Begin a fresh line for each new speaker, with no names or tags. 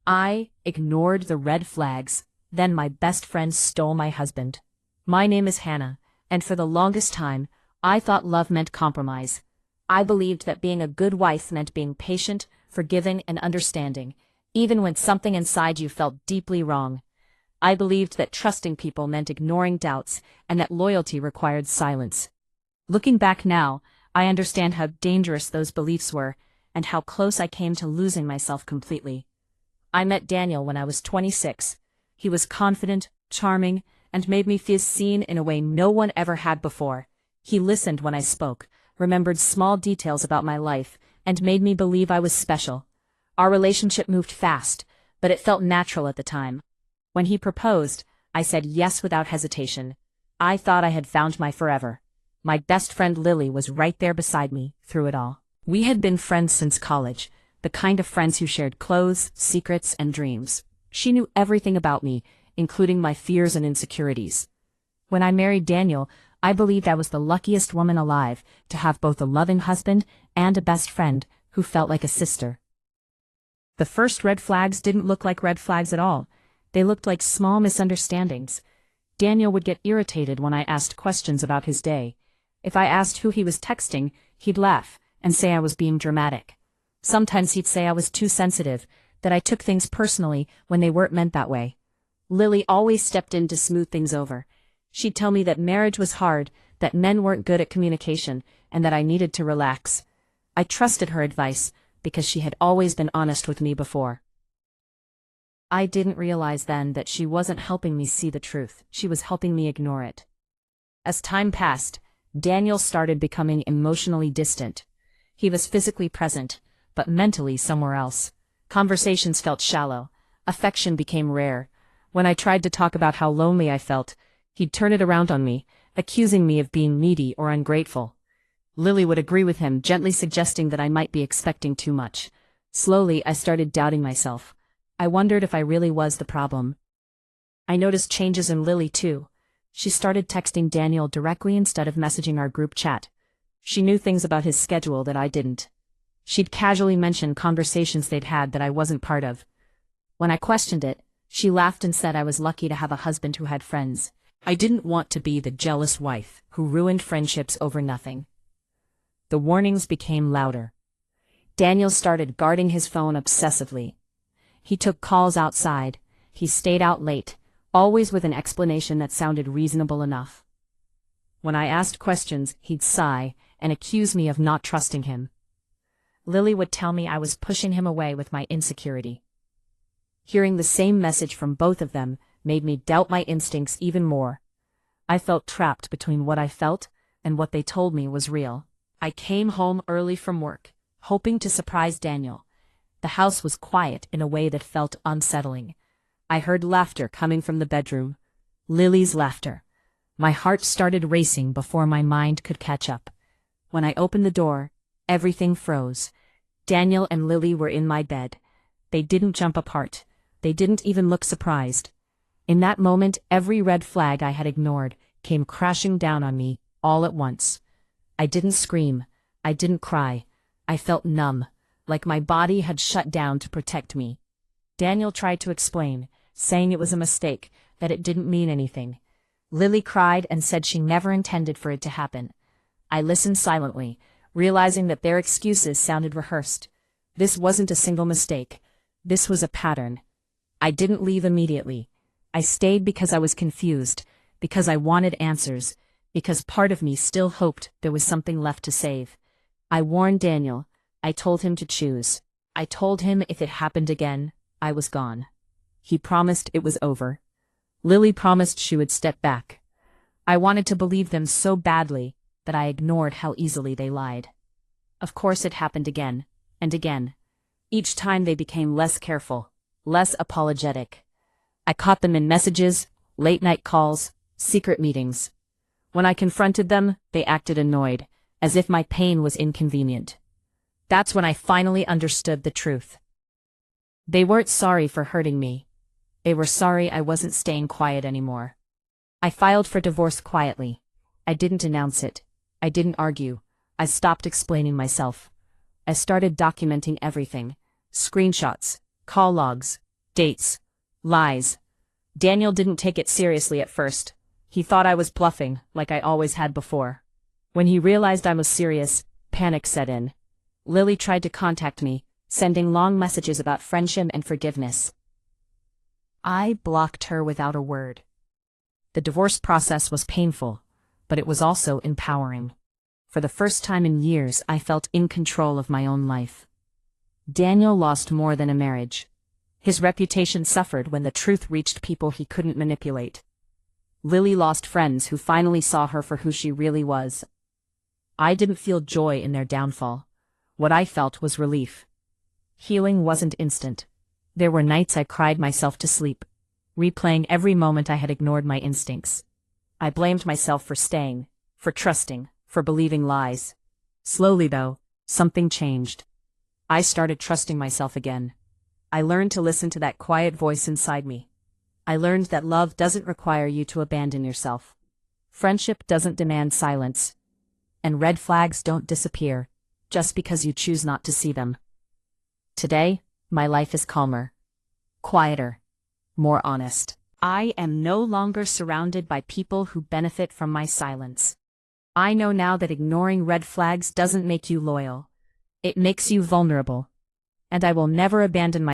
I ignored the red flags, then my best friend stole my husband. My name is Hannah, and for the longest time, I thought love meant compromise. I believed that being a good wife meant being patient, forgiving, and understanding, even when something inside you felt deeply wrong. I believed that trusting people meant ignoring doubts, and that loyalty required silence. Looking back now, I understand how dangerous those beliefs were, and how close I came to losing myself completely. I met Daniel when I was 26. He was confident, charming, and made me feel seen in a way no one ever had before. He listened when I spoke, remembered small details about my life, and made me believe I was special. Our relationship moved fast, but it felt natural at the time. When he proposed, I said yes without hesitation. I thought I had found my forever. My best friend Lily was right there beside me through it all. We had been friends since college, the kind of friends who shared clothes, secrets, and dreams. She knew everything about me, including my fears and insecurities. When I married Daniel, I believed I was the luckiest woman alive to have both a loving husband and a best friend who felt like a sister. The first red flags didn't look like red flags at all. They looked like small misunderstandings. Daniel would get irritated when I asked questions about his day. If I asked who he was texting, he'd laugh and say I was being dramatic. Sometimes he'd say I was too sensitive, that I took things personally when they weren't meant that way. Lily always stepped in to smooth things over. She'd tell me that marriage was hard, that men weren't good at communication, and that I needed to relax. I trusted her advice, because she had always been honest with me before. I didn't realize then that she wasn't helping me see the truth, she was helping me ignore it. As time passed, Daniel started becoming emotionally distant. He was physically present, but mentally somewhere else. Conversations felt shallow. Affection became rare. When I tried to talk about how lonely I felt, he'd turn it around on me, accusing me of being needy or ungrateful. Lily would agree with him, gently suggesting that I might be expecting too much. Slowly, I started doubting myself. I wondered if I really was the problem. I noticed changes in Lily too. She started texting Daniel directly instead of messaging our group chat. She knew things about his schedule that I didn't. She'd casually mention conversations they'd had that I wasn't part of. When I questioned it, she laughed and said I was lucky to have a husband who had friends. I didn't want to be the jealous wife who ruined friendships over nothing. The warnings became louder. Daniel started guarding his phone obsessively. He took calls outside. He stayed out late, always with an explanation that sounded reasonable enough. When I asked questions, he'd sigh and accuse me of not trusting him. Lily would tell me I was pushing him away with my insecurity. Hearing the same message from both of them made me doubt my instincts even more. I felt trapped between what I felt and what they told me was real. I came home early from work, hoping to surprise Daniel. The house was quiet in a way that felt unsettling. I heard laughter coming from the bedroom. Lily's laughter. My heart started racing before my mind could catch up. When I opened the door, everything froze. Daniel and Lily were in my bed. They didn't jump apart. They didn't even look surprised. In that moment, every red flag I had ignored came crashing down on me, all at once. I didn't scream. I didn't cry. I felt numb, like my body had shut down to protect me. Daniel tried to explain, saying it was a mistake, that it didn't mean anything. Lily cried and said she never intended for it to happen. I listened silently, realizing that their excuses sounded rehearsed. This wasn't a single mistake. This was a pattern. I didn't leave immediately. I stayed because I was confused, because I wanted answers, because part of me still hoped there was something left to save. I warned Daniel. I told him to choose. I told him if it happened again, I was gone. He promised it was over. Lily promised she would step back. I wanted to believe them so badly that I ignored how easily they lied. Of course it happened again, and again. Each time they became less careful, less apologetic. I caught them in messages, late-night calls, secret meetings. When I confronted them, they acted annoyed, as if my pain was inconvenient. That's when I finally understood the truth. They weren't sorry for hurting me. They were sorry I wasn't staying quiet anymore. I filed for divorce quietly. I didn't announce it. I didn't argue. I stopped explaining myself. I started documenting everything. Screenshots, call logs, Dates. Lies. Daniel didn't take it seriously at first. He thought I was bluffing, like I always had before. When he realized I was serious, panic set in. Lily tried to contact me, sending long messages about friendship and forgiveness. I blocked her without a word. The divorce process was painful, but it was also empowering. For the first time in years, I felt in control of my own life. Daniel lost more than a marriage. His reputation suffered when the truth reached people he couldn't manipulate. Lily lost friends who finally saw her for who she really was. I didn't feel joy in their downfall. What I felt was relief. Healing wasn't instant. There were nights I cried myself to sleep, replaying every moment I had ignored my instincts. I blamed myself for staying, for trusting, for believing lies. Slowly, though, something changed. I started trusting myself again. I learned to listen to that quiet voice inside me. I learned that love doesn't require you to abandon yourself. Friendship doesn't demand silence. And red flags don't disappear just because you choose not to see them. Today, my life is calmer, quieter, more honest. I am no longer surrounded by people who benefit from my silence. I know now that ignoring red flags doesn't make you loyal. It makes you vulnerable. And I will never abandon my